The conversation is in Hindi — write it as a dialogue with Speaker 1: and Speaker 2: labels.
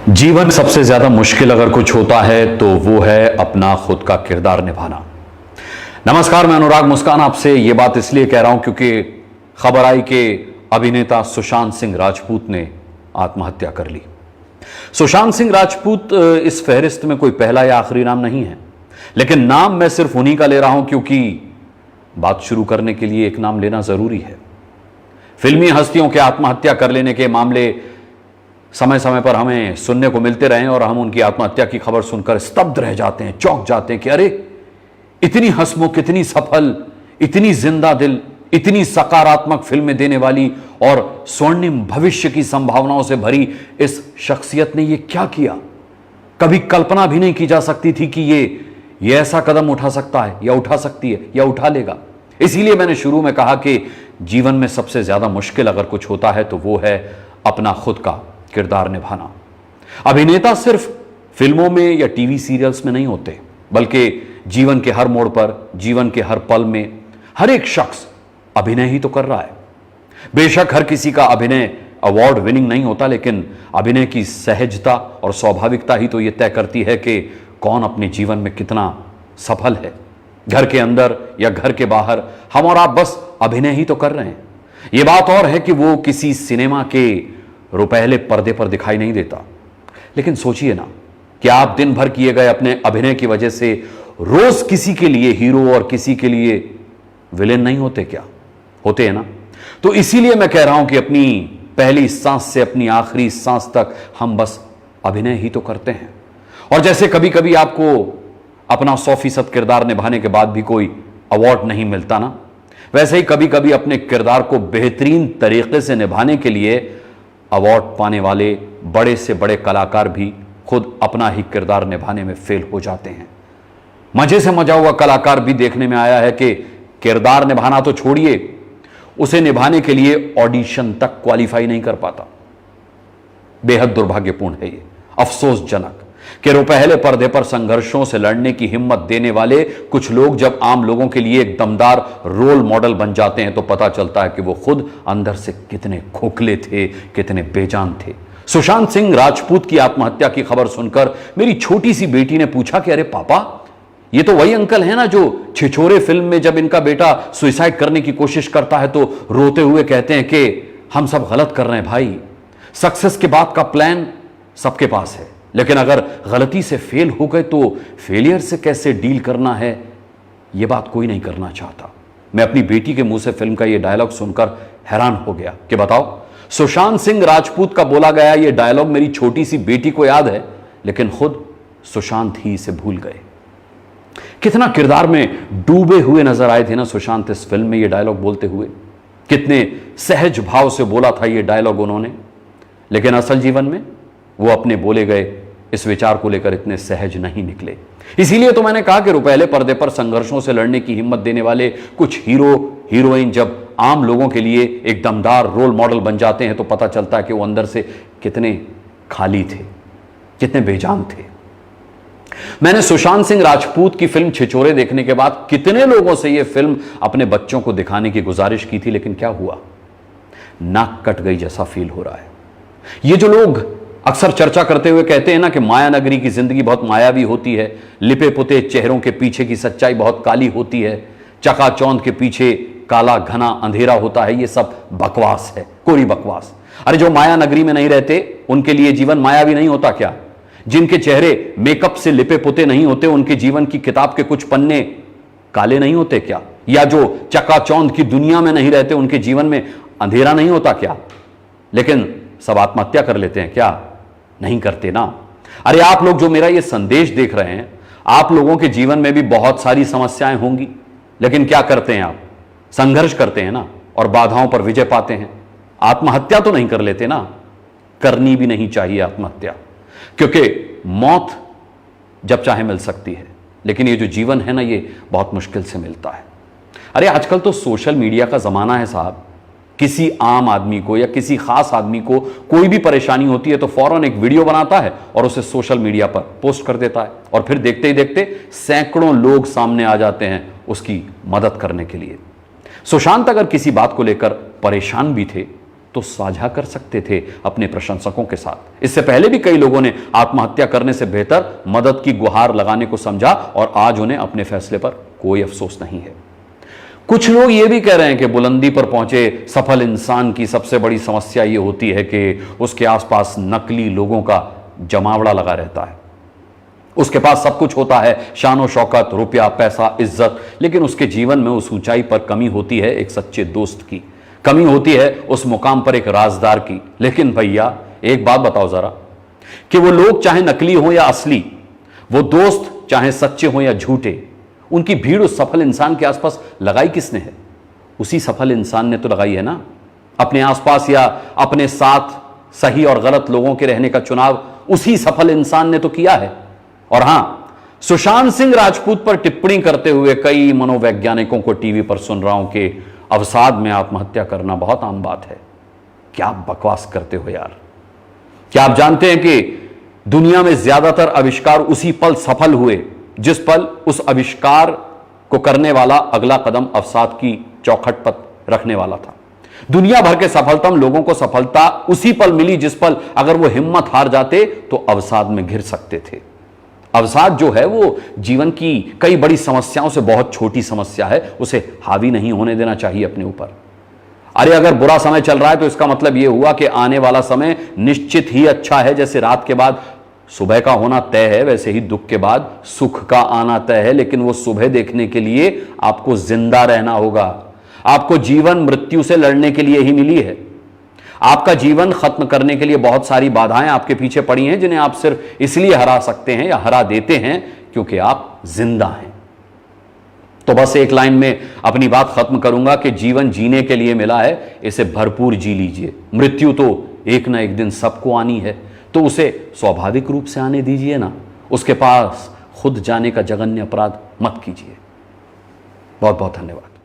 Speaker 1: जीवन सबसे ज्यादा मुश्किल अगर कुछ होता है तो वो है अपना खुद का किरदार निभाना। नमस्कार, मैं अनुराग मुस्कान आपसे ये बात इसलिए कह रहा हूं क्योंकि खबर आई कि अभिनेता सुशांत सिंह राजपूत ने आत्महत्या कर ली। सुशांत सिंह राजपूत इस फहरिस्त में कोई पहला या आखिरी नाम नहीं है, लेकिन नाम मैं सिर्फ उन्हीं का ले रहा हूं क्योंकि बात शुरू करने के लिए एक नाम लेना जरूरी है। फिल्मी हस्तियों के आत्महत्या कर लेने के मामले समय समय पर हमें सुनने को मिलते रहे और हम उनकी आत्महत्या की खबर सुनकर स्तब्ध रह जाते हैं, चौंक जाते हैं कि अरे इतनी हंसमुख, इतनी सफल, इतनी जिंदा दिल, इतनी सकारात्मक फिल्में देने वाली और स्वर्णिम भविष्य की संभावनाओं से भरी इस शख्सियत ने ये क्या किया। कभी कल्पना भी नहीं की जा सकती थी कि ये ऐसा कदम उठा सकता है या उठा सकती है या उठा लेगा। इसीलिए मैंने शुरू में कहा कि जीवन में सबसे ज्यादा मुश्किल अगर कुछ होता है तो वो है अपना खुद का किरदार निभाना। अभिनेता सिर्फ फिल्मों में या टीवी सीरियल्स में नहीं होते, बल्कि जीवन के हर मोड़ पर, जीवन के हर पल में हर एक शख्स अभिनय ही तो कर रहा है। बेशक हर किसी का अभिनय अवार्ड विनिंग नहीं होता, लेकिन अभिनय की सहजता और स्वाभाविकता ही तो यह तय करती है कि कौन अपने जीवन में कितना सफल है। घर के अंदर या घर के बाहर हम और आप बस अभिनय ही तो कर रहे हैं। यह बात और है कि वो किसी सिनेमा के रुपहले पर्दे पर दिखाई नहीं देता। लेकिन सोचिए ना कि आप दिन भर किए गए अपने अभिनय की वजह से रोज किसी के लिए हीरो और किसी के लिए विलेन नहीं होते क्या? होते हैं ना। तो इसीलिए मैं कह रहा हूं कि अपनी पहली सांस से अपनी आखिरी सांस तक हम बस अभिनय ही तो करते हैं। और जैसे कभी कभी आपको अपना 100% किरदार निभाने के बाद भी कोई अवार्ड नहीं मिलता ना, वैसे ही कभी कभी अपने किरदार को बेहतरीन तरीके से निभाने के लिए अवार्ड पाने वाले बड़े से बड़े कलाकार भी खुद अपना ही किरदार निभाने में फेल हो जाते हैं। मजे से मजा हुआ कलाकार भी देखने में आया है कि किरदार निभाना तो छोड़िए, उसे निभाने के लिए ऑडिशन तक क्वालिफाई नहीं कर पाता। बेहद दुर्भाग्यपूर्ण है ये, अफसोसजनक कि रुपहले पर्दे पर संघर्षों से लड़ने की हिम्मत देने वाले कुछ लोग जब आम लोगों के लिए एक दमदार रोल मॉडल बन जाते हैं तो पता चलता है कि वो खुद अंदर से कितने खोखले थे, कितने बेजान थे। सुशांत सिंह राजपूत की आत्महत्या की खबर सुनकर मेरी छोटी सी बेटी ने पूछा कि अरे पापा, ये तो वही अंकल है ना जो छिछोरे फिल्म में जब इनका बेटा सुसाइड करने की कोशिश करता है तो रोते हुए कहते हैं कि हम सब गलत कर रहे हैं भाई। सक्सेस के बाद का प्लान सबके पास है, लेकिन अगर गलती से फेल हो गए तो फेलियर से कैसे डील करना है, यह बात कोई नहीं करना चाहता। मैं अपनी बेटी के मुंह से फिल्म का यह डायलॉग सुनकर हैरान हो गया कि बताओ, सुशांत सिंह राजपूत का बोला गया यह डायलॉग मेरी छोटी सी बेटी को याद है, लेकिन खुद सुशांत ही इसे भूल गए। कितना किरदार में डूबे हुए नजर आए थे ना सुशांत इस फिल्म में यह डायलॉग बोलते हुए। कितने सहज भाव से बोला था यह डायलॉग उन्होंने, लेकिन असल जीवन में वो अपने बोले गए इस विचार को लेकर इतने सहज नहीं निकले। इसीलिए तो मैंने कहा कि रुपहले पर्दे पर संघर्षों से लड़ने की हिम्मत देने वाले कुछ हीरो हीरोइन जब आम लोगों के लिए एक दमदार रोल मॉडल बन जाते हैं तो पता चलता है कि वो अंदर से कितने खाली थे, कितने बेजान थे। मैंने सुशांत सिंह राजपूत की फिल्म छिछोरे देखने के बाद कितने लोगों से यह फिल्म अपने बच्चों को दिखाने की गुजारिश की थी, लेकिन क्या हुआ? नाक कट गई जैसा फील हो रहा है। ये जो लोग अक्सर चर्चा करते हुए कहते हैं ना कि माया नगरी की जिंदगी बहुत मायावी होती है, लिपे पुते चेहरों के पीछे की सच्चाई बहुत काली होती है, चकाचौंध के पीछे काला घना अंधेरा होता है, ये सब बकवास है, कोरी बकवास। अरे जो माया नगरी में नहीं रहते उनके लिए जीवन मायावी नहीं होता क्या? जिनके चेहरे मेकअप से लिपे पुते नहीं होते उनके जीवन की किताब के कुछ पन्ने काले नहीं होते क्या? या जो चकाचौंध की दुनिया में नहीं रहते उनके जीवन में अंधेरा नहीं होता क्या? लेकिन सब आत्महत्या कर लेते हैं क्या? नहीं करते ना। अरे आप लोग जो मेरा ये संदेश देख रहे हैं, आप लोगों के जीवन में भी बहुत सारी समस्याएं होंगी, लेकिन क्या करते हैं आप? संघर्ष करते हैं ना और बाधाओं पर विजय पाते हैं। आत्महत्या तो नहीं कर लेते ना। करनी भी नहीं चाहिए आत्महत्या, क्योंकि मौत जब चाहे मिल सकती है, लेकिन ये जो जीवन है ना ये बहुत मुश्किल से मिलता है। अरे आजकल तो सोशल मीडिया का जमाना है साहब। किसी आम आदमी को या किसी खास आदमी को कोई भी परेशानी होती है तो फौरन एक वीडियो बनाता है और उसे सोशल मीडिया पर पोस्ट कर देता है, और फिर देखते ही देखते सैकड़ों लोग सामने आ जाते हैं उसकी मदद करने के लिए। सुशांत अगर किसी बात को लेकर परेशान भी थे तो साझा कर सकते थे अपने प्रशंसकों के साथ। इससे पहले भी कई लोगों ने आत्महत्या करने से बेहतर मदद की गुहार लगाने को समझा और आज उन्हें अपने फैसले पर कोई अफसोस नहीं है। कुछ लोग यह भी कह रहे हैं कि बुलंदी पर पहुंचे सफल इंसान की सबसे बड़ी समस्या यह होती है कि उसके आसपास नकली लोगों का जमावड़ा लगा रहता है। उसके पास सब कुछ होता है, शान शौकत, रुपया, पैसा, इज्जत, लेकिन उसके जीवन में उस ऊंचाई पर कमी होती है एक सच्चे दोस्त की, कमी होती है उस मुकाम पर एक राजदार की। लेकिन भैया एक बात बताओ जरा, कि वो लोग चाहे नकली हो या असली, वो दोस्त चाहे सच्चे हो या झूठे, उनकी भीड़ उस सफल इंसान के आसपास लगाई किसने है? उसी सफल इंसान ने तो लगाई है ना। अपने आसपास या अपने साथ सही और गलत लोगों के रहने का चुनाव उसी सफल इंसान ने तो किया है। और हां, सुशांत सिंह राजपूत पर टिप्पणी करते हुए कई मनोवैज्ञानिकों को टीवी पर सुन रहा हूं कि अवसाद में आत्महत्या करना बहुत आम बात है। क्या बकवास करते हो यार। क्या आप जानते हैं कि दुनिया में ज्यादातर आविष्कार उसी पल सफल हुए जिस पल उस आविष्कार को करने वाला अगला कदम अवसाद की चौखट पर रखने वाला था। दुनिया भर के सफलतम लोगों को सफलता उसी पल मिली जिस पल अगर वो हिम्मत हार जाते तो अवसाद में घिर सकते थे। अवसाद जो है वो जीवन की कई बड़ी समस्याओं से बहुत छोटी समस्या है, उसे हावी नहीं होने देना चाहिए अपने ऊपर। अरे अगर बुरा समय चल रहा है तो इसका मतलब यह हुआ कि आने वाला समय निश्चित ही अच्छा है। जैसे रात के बाद सुबह का होना तय है, वैसे ही दुख के बाद सुख का आना तय है। लेकिन वो सुबह देखने के लिए आपको जिंदा रहना होगा। आपको जीवन मृत्यु से लड़ने के लिए ही मिली है। आपका जीवन खत्म करने के लिए बहुत सारी बाधाएं आपके पीछे पड़ी हैं, जिन्हें आप सिर्फ इसलिए हरा सकते हैं या हरा देते हैं क्योंकि आप जिंदा हैं। तो बस एक लाइन में अपनी बात खत्म करूंगा कि जीवन जीने के लिए मिला है, इसे भरपूर जी लीजिए। मृत्यु तो एक ना एक दिन सबको आनी है, तो उसे स्वाभाविक रूप से आने दीजिए ना। उसके पास खुद जाने का जघन्य अपराध मत कीजिए। बहुत बहुत धन्यवाद।